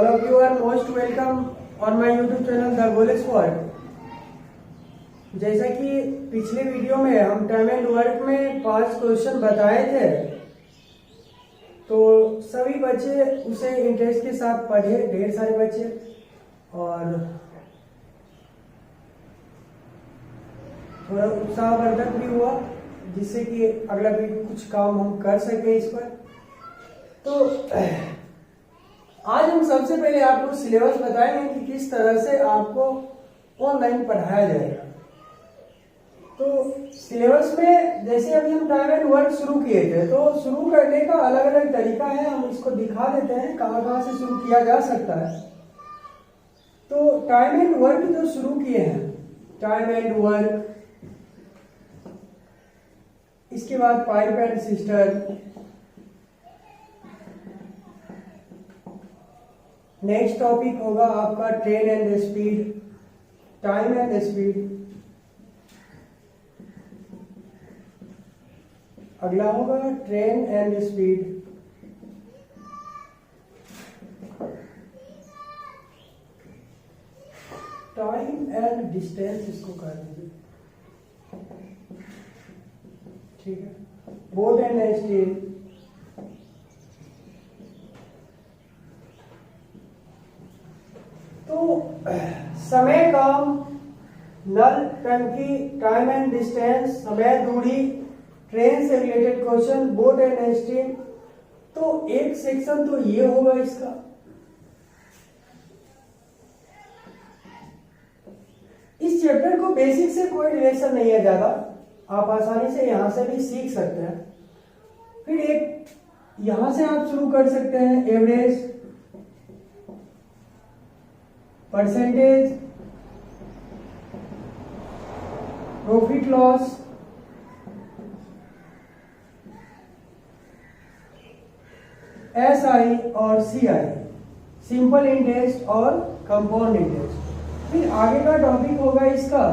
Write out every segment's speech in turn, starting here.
All of you are most welcome on my YouTube channel The Goal Squad। जैसा कि पिछले video में हम टाइम एंड वर्क में 5 क्वेश्चन बताए थे, तो सभी बच्चे उसे इंटरेस्ट के साथ पढ़े, ढेर सारे बच्चे, और थोड़ा उत्साहवर्धक भी हुआ, जिससे कि अगला भी कुछ काम हम कर सके इस पर। तो आज हम सबसे पहले आपको सिलेबस बताएंगे कि किस तरह से आपको ऑनलाइन पढ़ाया जाएगा। तो सिलेबस में जैसे अभी हम टाइम एंड वर्क शुरू किए थे, तो शुरू करने का अलग अलग तरीका है, हम इसको दिखा देते हैं कहाँ कहाँ से शुरू किया जा सकता है। तो टाइम एंड वर्क जो शुरू किए हैं, टाइम एंड वर्क, इसके बाद pipe and sister, next topic होगा आपका train and speed, time and speed, अगला होगा train and speed, time and distance, इसको कर दीजिए, ठीक है, बोट एंड स्टील, तो समय, काम, नल, टंकी, टाइम एंड डिस्टेंस, समय, दूरी, ट्रेन से related question, boat and steam. तो एक सेक्शन तो ये होगा इसका। इस चैप्टर को बेसिक से कोई रिलेशन नहीं है ज्यादा, आप आसानी से यहां से भी सीख सकते हैं। फिर एक यहां से आप शुरू कर सकते हैं, average, percentage, profit loss, SI और CI, सिंपल इंटरेस्ट और कंपाउंड इंटरेस्ट। फिर आगे का टॉपिक होगा इसका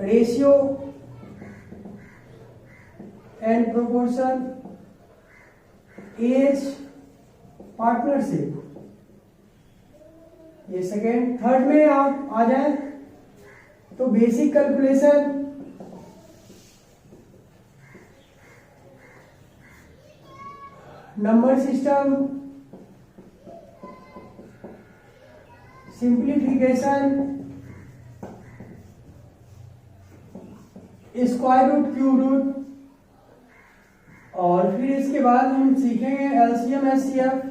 ratio and proportion, age, partnership, ये सेकेंड। थर्ड में आप आ जाए तो basic calculation, number system, simplification, square root, cube root, और फिर इसके बाद हम सीखेंगे एलसीएम, एचसीएफ,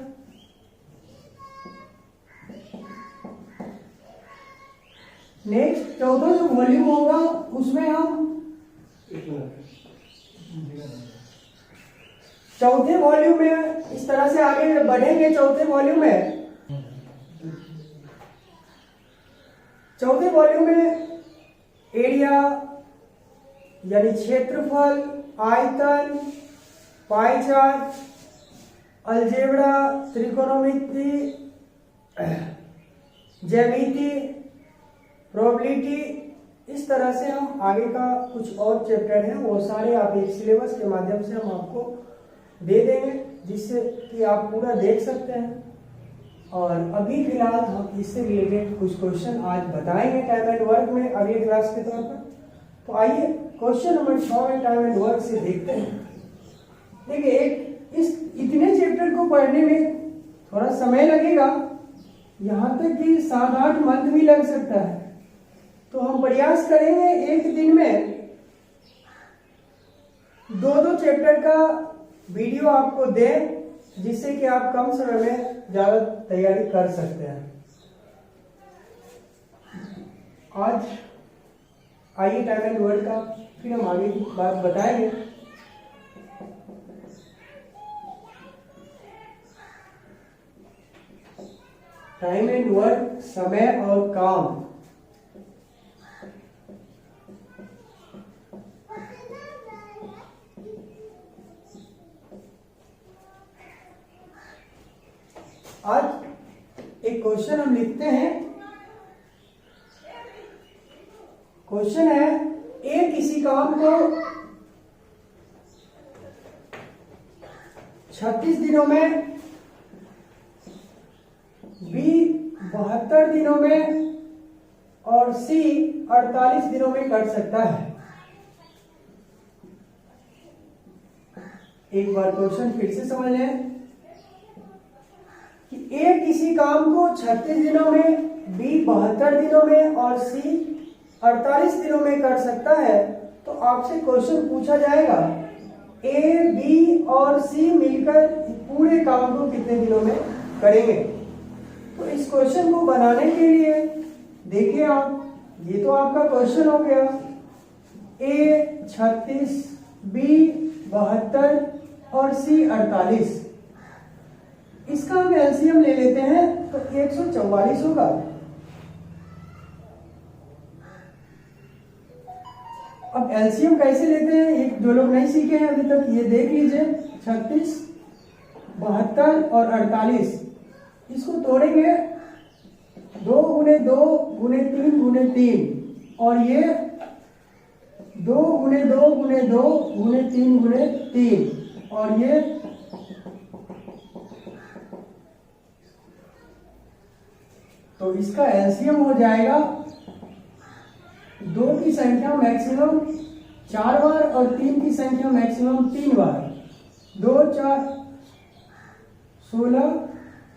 नेक्स्ट चौथा जो वॉल्यूम होगा उसमें हम चौथे वॉल्यूम में इस तरह से आगे बढ़ेंगे। चौथे वॉल्यूम में एरिया यानी क्षेत्रफल, आयतन, पाई चार्ट, अलजेब्रा, त्रिकोणमिति, ज्यामिति, प्रोबेबिलिटी, इस तरह से हम आगे का कुछ और चैप्टर हैं वो सारे आप एक सिलेबस के माध्यम से हम आपको दे देंगे, जिससे कि आप पूरा देख सकते हैं। और अभी फिलहाल हम इससे रिलेटेड कुछ क्वेश्चन आज बताएंगे टाइम एंड वर्क में अगले क्लास के तौर पर। तो आइए क्वेश्चन नंबर 6 में टाइम एंड वर्क से देखते हैं। देखिए, इतने चैप्टर को पढ़ने में थोड़ा समय लगेगा, यहाँ तक कि 7-8 मंथ भी लग सकता है। तो हम प्रयास करेंगे एक दिन में 2-2 चैप्टर का वीडियो आपको दें, जिससे कि आप कम समय में ज्यादा तैयारी कर सकते हैं। आज आइए टाइम एंड वर्क का फिर हम आगे की बात बताएंगे। टाइम एंड वर्क, समय और काम। आज एक क्वेश्चन हम लिखते हैं। क्वेश्चन है, ए किसी काम को 36 दिनों में 72 दिनों में और सी 48 दिनों में कर सकता है। एक बार क्वेश्चन फिर से समझ लें कि ए किसी काम को 36 दिनों में, बी 72 दिनों में और सी 48 दिनों में कर सकता है, तो आपसे क्वेश्चन पूछा जाएगा ए, बी और सी मिलकर पूरे काम को कितने दिनों में करेंगे। तो इस क्वेश्चन को बनाने के लिए देखिए आप, ये तो आपका क्वेश्चन हो गया, ए 36, बी 72 और सी 48। इसका हम एलसीएम ले लेते हैं तो 144 होगा। अब एलसीएम कैसे लेते हैं, एक जो लोग नहीं सीखे हैं अभी तक ये देख लीजिए, 36, 72 और 48, इसको तोड़ेंगे 2 गुने 2 गुने 3 गुने 3 और ये 2 गुने 2 गुने 2 गुने 3 गुने 3 और ये तो इसका एलसीएम हो जाएगा 2 की संख्या मैक्सिमम 4 बार और 3 की संख्या मैक्सिमम 3 बार, 2 4 16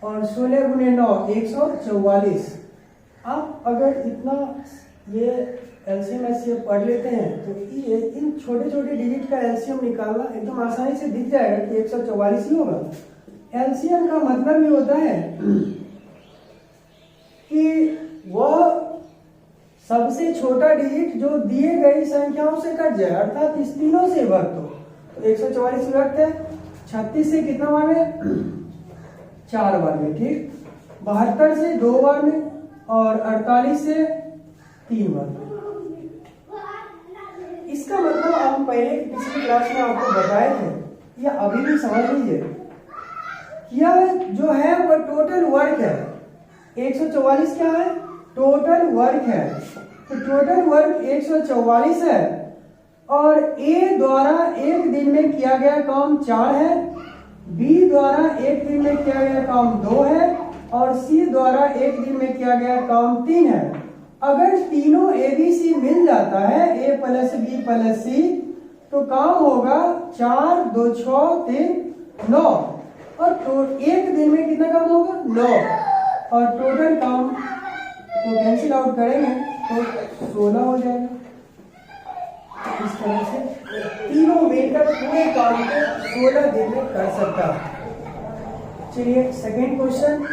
और 16 गुने 9 144। आप अगर इतना ये एलसीएम ऐसे पढ़ लेते हैं तो ये इन छोटे छोटे डिजिट का एलसीएम निकालना एकदम आसानी से दिख जाएगा कि 144 ही होगा। एलसीएम का मतलब ये होता है कि वह सबसे छोटा डिजिट जो दिए गई संख्याओं से कट जाए, अर्थात इस तीनों से विभक्त हो। तो 144 विभक्त है 36 से कितना बार में, 4 बार में, ठीक, 72 से 2 बार में और 48 से 3 बार में। इसका मतलब हम पहले पिछली क्लास में आपको बताए थे, या अभी भी समझ लीजिए, यह जो है वह टोटल वर्क है। 144 क्या है, टोटल वर्क है। तो टोटल वर्क 144 है और ए द्वारा एक दिन में किया गया काम 4 है, बी द्वारा एक दिन में किया गया काम 2 है और सी द्वारा एक दिन में किया गया काम 3 है। अगर तीनों ए बी सी मिल जाता है, ए प्लस बी प्लस सी, तो काम होगा 4 2 6 3 9 और एक दिन में कितना काम होगा, 9, और टोटल काम को कैंसिल आउट करेंगे तो 16 हो जाएगा। इस तरह से तीनों मिलकर पूरे काम को 16 दिन में कर सकता है। चलिए सेकेंड क्वेश्चन,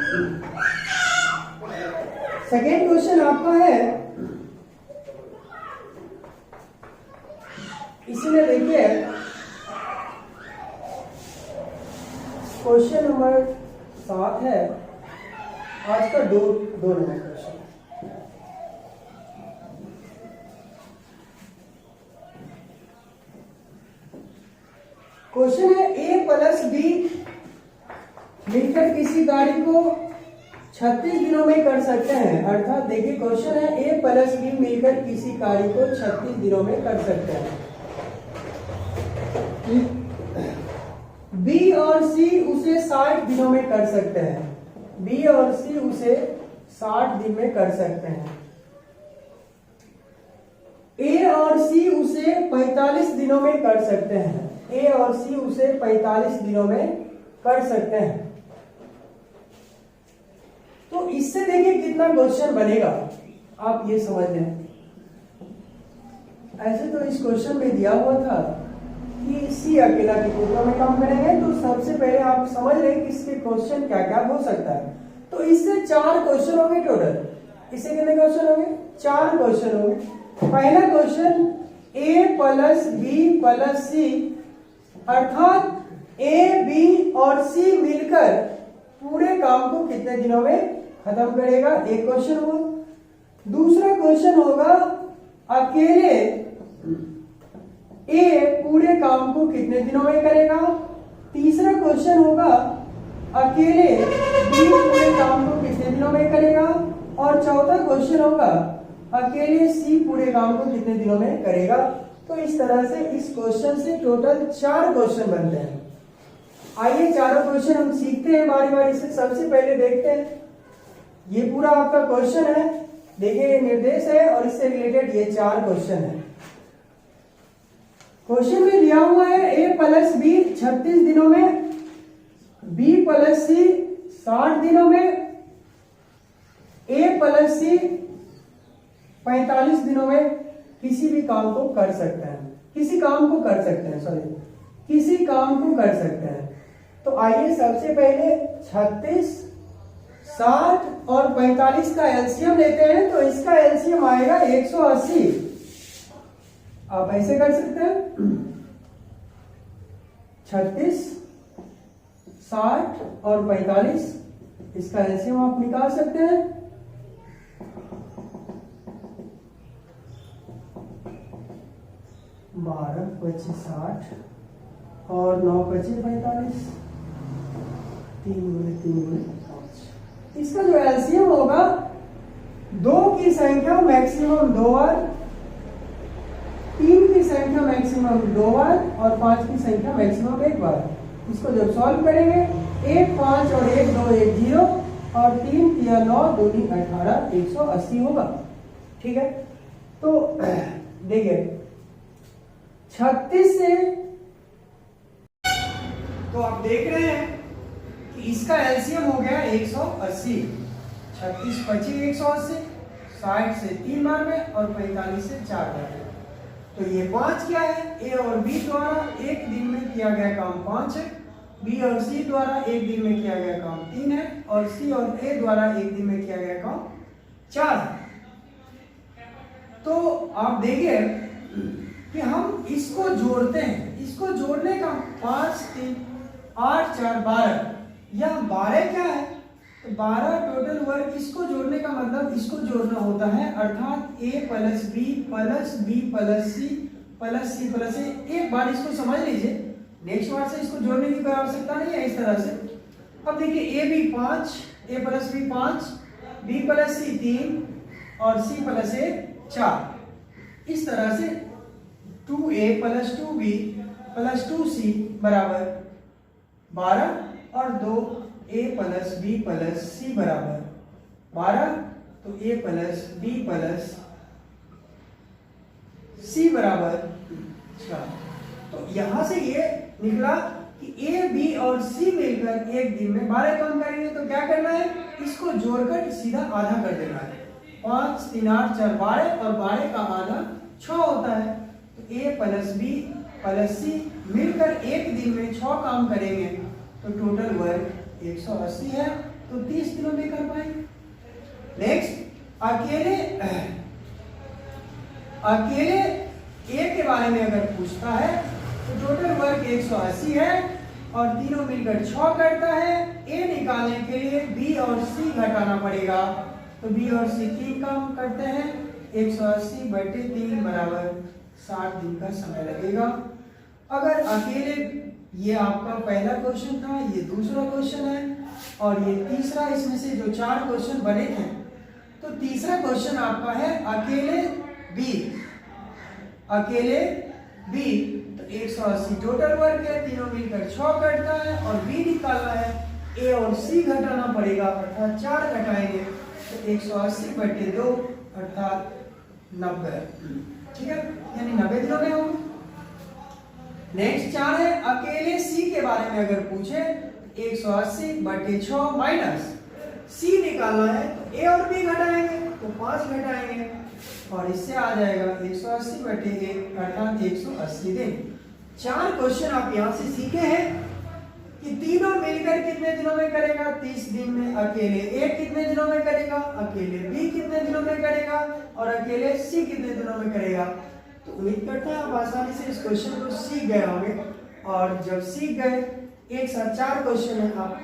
सेकेंड क्वेश्चन आपका है, इसमें देखिए क्वेश्चन नंबर 7 है आज का, 2 नंबर क्वेश्चन। क्वेश्चन है ए प्लस बी मिलकर किसी कार्य को 36 दिनों में कर सकते हैं। अर्थात देखिए क्वेश्चन है ए प्लस बी मिलकर किसी कार्य को 36 दिनों में कर सकते हैं। बी और सी उसे 60 दिनों में कर सकते हैं। बी और सी उसे 60 दिन में कर सकते हैं। ए और सी उसे 45 दिनों में कर सकते हैं। ए और सी उसे 45 दिनों में कर सकते हैं। तो इससे देखिए कितना क्वेश्चन बनेगा, आप ये समझ लें। ऐसे तो इस क्वेश्चन में दिया हुआ था कि सी अकेला कितने में काम करेंगे, तो सबसे पहले आप समझ रहे कि इसके क्वेश्चन क्या क्या हो सकता है। तो इससे 4 क्वेश्चन होंगे टोटल। इससे कितने क्वेश्चन होंगे, 4 क्वेश्चन होंगे। पहला क्वेश्चन ए प्लस बी प्लस सी, अर्थात ए बी और सी मिलकर पूरे काम को कितने दिनों में खत्म करेगा, एक क्वेश्चन हुआ। दूसरा क्वेश्चन होगा अकेले ए पूरे काम को कितने दिनों में करेगा। तीसरा क्वेश्चन होगा अकेले बी पूरे काम को कितने दिनों में करेगा। और चौथा क्वेश्चन होगा अकेले सी पूरे काम को कितने दिनों में करेगा। तो इस तरह से इस क्वेश्चन से टोटल 4 क्वेश्चन बनते हैं। आइए चारों क्वेश्चन हम सीखते हैं बारी बारी से। सबसे पहले देखते हैं ये पूरा आपका क्वेश्चन है, देखिए ये निर्देश है और इससे रिलेटेड ये 4 क्वेश्चन है। क्वेश्चन में लिया हुआ है a प्लस बी 36 दिनों में, b प्लस सी 60 दिनों में, a प्लस सी 45 दिनों में किसी भी काम को कर सकते हैं, किसी काम को कर सकते हैं, सॉरी किसी काम को कर सकते हैं। तो आइए सबसे पहले 36, 60 और 45 का एलसीएम लेते हैं। तो इसका एलसीएम आएगा 180। आप ऐसे कर सकते हैं 36, 60 और 45, इसका एलसीएम आप निकाल सकते हैं। बारह 25 60 और 9 25 45, 3 गुणे 3 गुणे 5। इसका जो एलसीएम होगा, 2 की संख्या मैक्सिमम 2 बार, 3 की संख्या मैक्सिमम 2 बार और 5 की संख्या मैक्सिमम 1 बार। इसको जब सॉल्व करेंगे 1 5 और 1 2 1 0 और 3 3 9 2 3 18 180 होगा। ठीक है, तो देखिए 36 से, तो आप देख रहे हैं कि इसका एलसीएम हो गया 180। 36 25 180, 60 से 3 बार में और 45 से 4 बार में। तो ये 5 क्या है, ए और बी द्वारा एक दिन में किया गया काम 5 है, बी और सी द्वारा एक दिन में किया गया काम 3 है और सी और ए द्वारा एक दिन में किया गया काम 4 है। तो आप देखिए कि हम इसको जोड़ते हैं, इसको जोड़ने का 5 3 8 4 12, यह 12 क्या है, तो 12 टोटल वर्क। इसको जोड़ने का मतलब इसको जोड़ना होता है, अर्थात a plus B plus B plus C plus C plus A. एक बार इसको समझ लीजिए, नेक्स्ट बार से इसको जोड़ने की कोई आवश्यकता नहीं है। इस तरह से अब देखिए a B 5, a plus B 5, b plus C 3 और c प्लस ए 4। इस तरह से 2a plus 2b plus 2c बराबर 12 और 2a plus b plus c बराबर 12। तो a plus b plus c बराबर 4। तो यहां से ये निकला कि a b और c मिलकर एक दिन में 12 काम करेंगे। तो क्या करना है, इसको जोड़कर सीधा आधा कर देना है। 5 3 8 4 12 और 12 का आधा 6 होता है। तो a प्लस बी प्लस सी मिलकर एक दिन में 6 काम करेंगे, तो टोटल वर्क 180 है। तो 30 दिनों में कर पाएंगे। नेक्स्ट अकेले ए के बारे में अगर पूछता है तो टोटल वर्क 180 है और तीनों मिलकर 6 करता है। ए निकालने के लिए बी और सी घटाना पड़ेगा। तो बी और सी 3 काम करते हैं, 180 बटे 3 बराबर 60 दिन का समय लगेगा। अगर अकेले, ये आपका पहला क्वेश्चन था, ये दूसरा क्वेश्चन है और ये तीसरा। इसमें से जो 4 क्वेश्चन बने थे, तो तीसरा क्वेश्चन आपका है अकेले बी। तो 180 टोटल वर्क है, तीनों मिलकर 6 करता है और बी निकालना है, ए और सी घटाना पड़ेगा, अर्थात 4 घटाएंगे तो 180 बटे 2 अर्थात 90। ठीक है, यानी 90 दिनों में होगा। नेक्स्ट 4 है अकेले सी के बारे में अगर पूछे, 180 बटे 6 माइनस सी निकालना है, तो ए और बी घटाएंगे तो 5 घटाएंगे और इससे आ जाएगा 180 बटे 1 अर्थात 180 दिन। 4 क्वेश्चन आप यहां से सीखे हैं कि तीनों मिलकर कितने दिनों में करेगा, 30 दिन में। अकेले ए कितने दिनों में करेगा, अकेले बी कितने दिनों में करेगा और अकेले सी कितने दिनों में करेगा। तो उम्मीद करता है आप आसानी से इस क्वेश्चन को सीख गए होंगे। और जब सीख गए, एक साथ 4 क्वेश्चन है, आप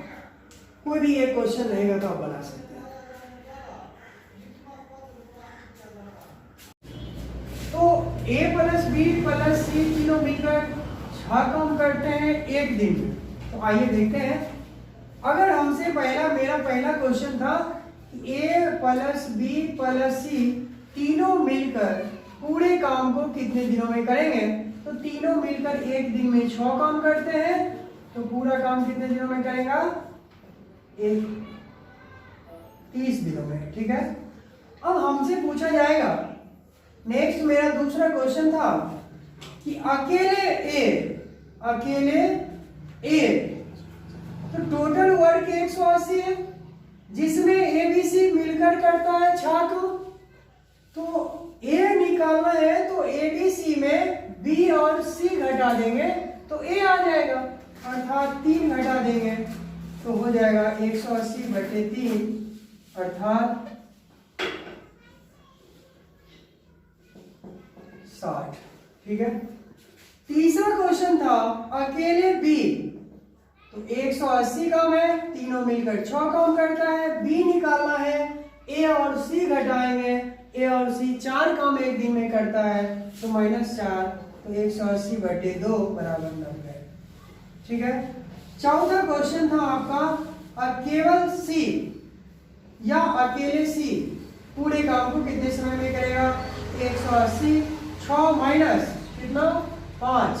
कोई भी एक क्वेश्चन रहेगा तो आप बना सकते हैं। तो a प्लस बी प्लस सी तीनों मिलकर 6 काम करते हैं एक दिन। तो आइए देखते हैं, अगर हमसे मेरा पहला क्वेश्चन था a प्लस बी प्लस सी तीनों मिलकर पूरे काम को कितने दिनों में करेंगे, तो तीनों मिलकर एक दिन में 6 काम करते हैं। तो पूरा काम कितने दिनों में करेगा, 30 दिनों में। ठीक है, अब हमसे पूछा जाएगा, नेक्स्ट मेरा दूसरा क्वेश्चन था कि अकेले ए तो टोटल वर्क 180 है, जिसमें ए बी सी मिलकर करता है 6 काम। तो ए निकालना है तो ए बी सी में बी और सी घटा देंगे तो ए आ जाएगा, अर्थात 3 घटा देंगे तो हो जाएगा 180/3 अर्थात 60। ठीक है, तीसरा क्वेश्चन था अकेले बी तो 180 काम है, तीनों मिलकर 6 काम करता है, बी निकालना है, ए और सी घटाएंगे, ए और सी 4 काम एक दिन में करता है तो -4 तो 180/2 बराबर 90। ठीक है, चौथा क्वेश्चन था आपका केवल सी या अकेले सी पूरे काम को कितने समय में करेगा, 180 6 माइनस कितना 5,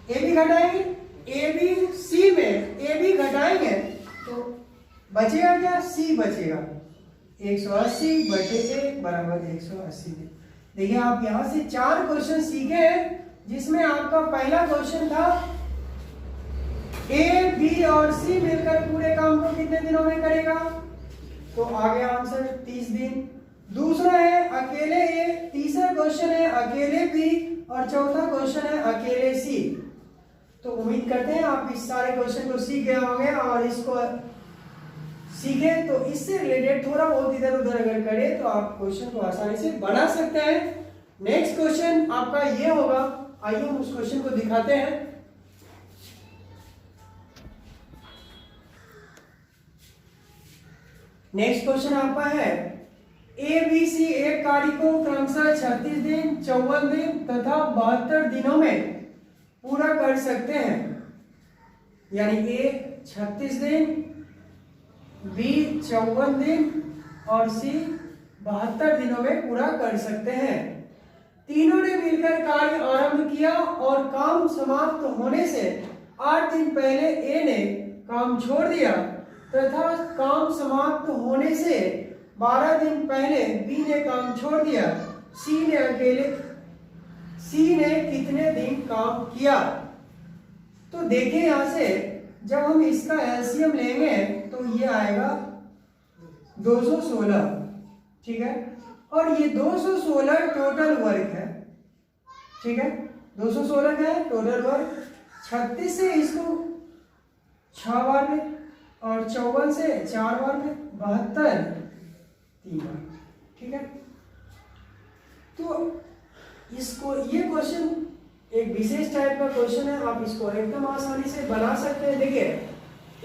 ए भी घटाएंगे, ए बी सी में ए बी घटाएंगे तो बचेगा क्या, सी बचेगा, 180/1 बराबर 180। देखिए आप यहां से 4 क्वेश्चन सीखे हैं, जिसमें आपका पहला क्वेश्चन था ए बी और सी मिलकर पूरे काम को कितने दिनों में करेगा, तो आ गया आंसर 30 दिन। दूसरा है अकेले ए, तीसरा क्वेश्चन है अकेले बी और चौथा क्वेश्चन है अकेले सी। तो उम्मीद करते हैं आप इस सारे क्वेश्चन को सीख गए होंगे और इसको सीखे तो इससे रिलेटेड थोड़ा बहुत इधर उधर अगर करें तो आप क्वेश्चन को आसानी से बना सकते हैं। नेक्स्ट क्वेश्चन आपका ये होगा, आइए हम उस क्वेश्चन को दिखाते हैं। नेक्स्ट क्वेश्चन आपका है ए बी सी एक कार्य को क्रमशः 36 दिन 54 दिन तथा 72 दिनों में पूरा कर सकते हैं, यानी ए 36 दिन, बी 54 दिन और सी 72 दिनों में पूरा कर सकते हैं। तीनों ने मिलकर कार्य आरंभ किया और काम समाप्त होने से 8 दिन पहले ए ने काम छोड़ दिया तथा काम समाप्त होने से 12 दिन पहले बी ने काम छोड़ दिया। सी ने कितने दिन काम किया। तो देखिए यहां से जब हम इसका एलसीएम लेंगे तो ये आएगा 216। ठीक है, और ये 216 टोटल वर्क है। ठीक है, 216 क्या है, टोटल वर्क। 36 से इसको 6 बार में और 54 से 4 बार में, 72 3 बार। ठीक है, तो इसको ये क्वेश्चन एक विशेष टाइप का क्वेश्चन है, आप इसको एकदम आसानी से बना सकते हैं। देखिए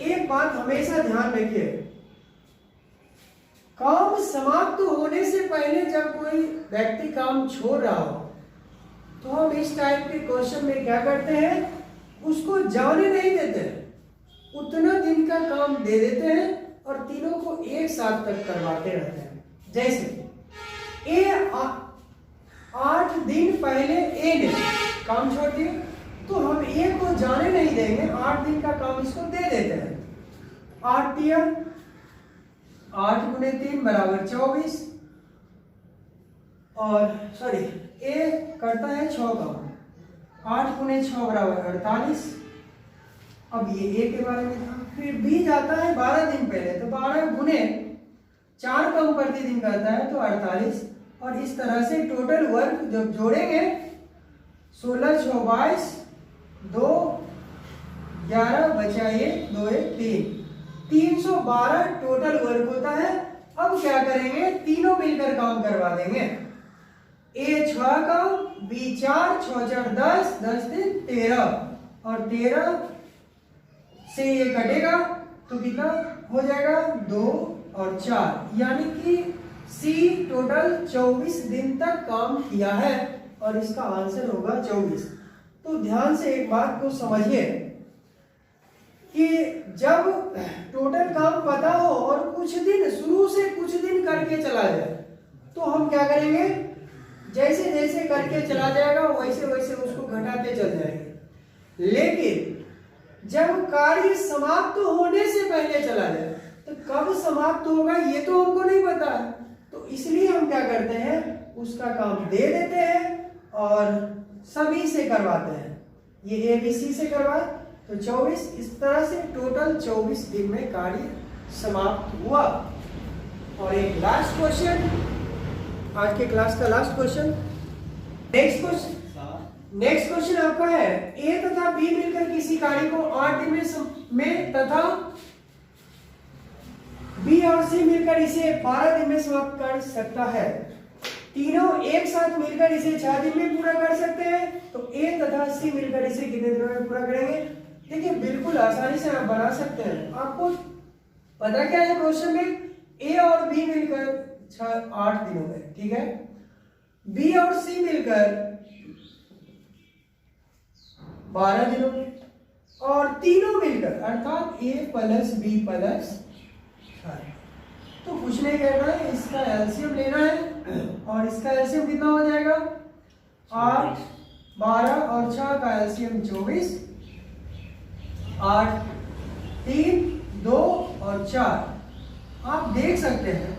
एक बात हमेशा ध्यान रखिए, काम समाप्त होने से पहले जब कोई व्यक्ति काम छोड़ रहा हो तो हम इस टाइप के क्वेश्चन में क्या करते हैं, उसको जाने नहीं देते, उतना दिन का काम दे देते हैं और तीनों को एक साथ तक करवाते रहते हैं। जैसे ए 8 दिन पहले ए ने काम छोड़ दिया तो हम ए को जाने नहीं देंगे, 8 दिन का काम इसको दे देते हैं। 8 दिया, 8 गुने 3 बराबर 24 और सॉरी ए करता है 6 काम, 8 गुने 6 बराबर 48। अब ये ए के बारे में था। फिर बी जाता है 12 दिन पहले तो 12 गुने 4 काम प्रतिदिन करता है तो 48। और इस तरह से टोटल वर्क जब जोड़ेंगे 16 6 22 2 11 बचाइए 2 1 3 312 टोटल वर्क होता है। अब क्या करेंगे, तीनों मिलकर काम करवा देंगे। ए 6 काम, बी 4, 6 4 10 10 3 13 और 13 से ये कटेगा तो कितना हो जाएगा 2 और 4, यानी कि सी टोटल 24 दिन तक काम किया है और इसका आंसर होगा 24। तो ध्यान से एक बात को समझिए कि जब टोटल काम पता हो और कुछ दिन शुरू से कुछ दिन करके चला जाए तो हम क्या करेंगे, जैसे जैसे करके चला जाएगा वैसे वैसे उसको घटाते चल जाएंगे। लेकिन जब कार्य समाप्त होने से पहले चला जाए तो कब समाप्त होगा ये तो हमको नहीं पता है, तो इसलिए हम क्या करते हैं, उसका काम दे देते हैं और सभी से करवाते हैं। ये ABC से करवाए तो 24, इस तरह से टोटल 24 दिन में कार्य समाप्त हुआ। और एक लास्ट क्वेश्चन, आज के क्लास का लास्ट क्वेश्चन, नेक्स्ट क्वेश्चन आपका है, A तथा B मिलकर किसी कार्य को 8 दिन में तथा B और C मिलकर इसे 12 दिन में समाप्त कर सकता है। तीनों एक साथ मिलकर इसे 6 दिन में पूरा कर सकते हैं, तो A तथा C मिलकर इसे कितने दिनों में पूरा करेंगे? देखिए बिल्कुल आसानी से आप बना सकते हैं। आपको पता क्या है क्वेश्चन में, A और B मिलकर 8 दिनों में, ठीक है, B और C मिलकर 12 दिनों में, और तीनों मिलकर अर्थात A प्लस B प्लस 4। तो कुछ नहीं करना है, इसका एलसीएम लेना है और इसका एलसीएम कितना हो जाएगा, 8, 12 और 6 का एलसीएम 24, 8, 3, 2 और 4। आप देख सकते हैं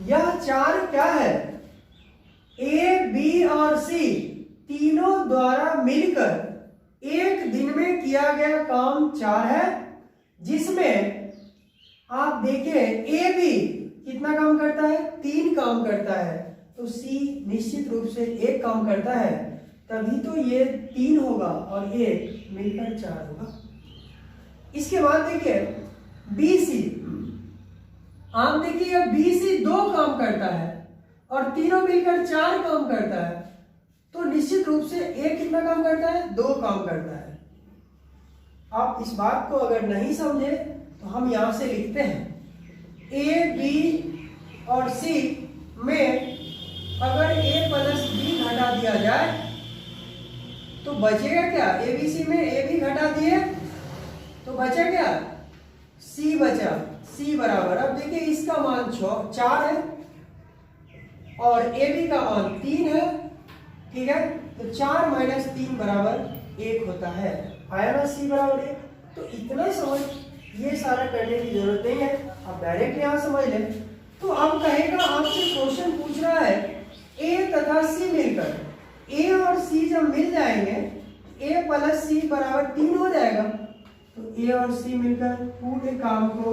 यह 4 क्या है, A, B और C तीनों द्वारा मिलकर एक दिन में किया गया काम 4 है, जिसमें आप देखिए A भी कितना काम करता है, 3 काम करता है, तो C निश्चित रूप से 1 काम करता है, तभी तो ये 3 होगा और 1 मिलकर 4 होगा। इसके बाद देखिए BC, आप देखिए BC 2 काम करता है और तीनों मिलकर 4 काम करता है, तो निश्चित रूप से A कितना काम करता है, 2 काम करता है। आप इस बात को अगर नहीं समझे तो हम यहां से लिखते हैं A, B और C में अगर A प्लस B घटा दिया जाए तो बचेगा क्या, ABC में A भी घटा दिए तो बचा क्या, C बचा, C बराबर, अब देखिए इसका मान 4 है और AB का मान 3 है, ठीक है, तो 4 माइनस 3 बराबर 1 होता है, आया ना C बराबर 1। तो इतना समझ, ये सारा करने की जरूरत नहीं है, आप डायरेक्ट यहां समझ लें। तो अब कहेगा, आपसे क्वेश्चन पूछ रहा है A तथा C मिलकर, A और C जब मिल जाएंगे A प्लस C बराबर 3 हो जाएगा, तो A और C मिलकर पूरे काम को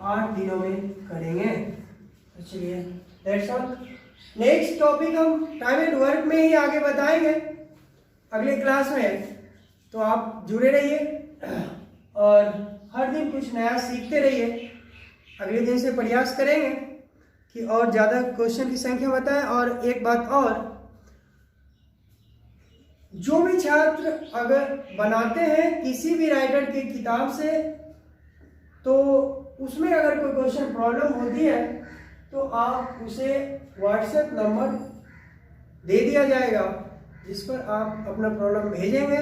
8 दिनों में करेंगे। तो चलिए दैट्स ऑल। नेक्स्ट टॉपिक हम टाइम एंड वर्क में ही आगे बताएंगे अगले क्लास में, तो आप जुड़े रहिए और हर दिन कुछ नया सीखते रहिए। अगले दिन से प्रयास करेंगे कि और ज़्यादा क्वेश्चन की संख्या बताएं। और एक बात और, जो भी छात्र अगर बनाते हैं किसी भी राइटर की किताब से, तो उसमें अगर कोई क्वेश्चन प्रॉब्लम होती है तो आप उसे व्हाट्सएप नंबर दे दिया जाएगा, जिस पर आप अपना प्रॉब्लम भेजेंगे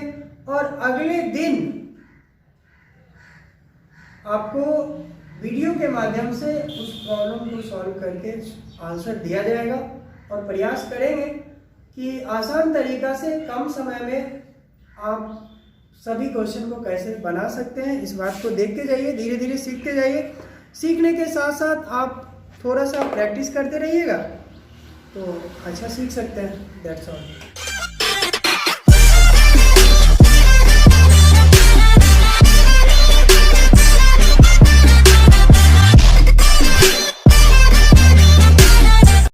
और अगले दिन आपको वीडियो के माध्यम से उस प्रॉब्लम को सॉल्व करके आंसर दिया जाएगा। और प्रयास करेंगे कि आसान तरीका से कम समय में आप सभी क्वेश्चन को कैसे बना सकते हैं, इस बात को देखते जाइए, धीरे धीरे सीखते जाइए। सीखने के साथ साथ आप थोड़ा सा प्रैक्टिस करते रहिएगा तो अच्छा सीख सकते हैं। That's all.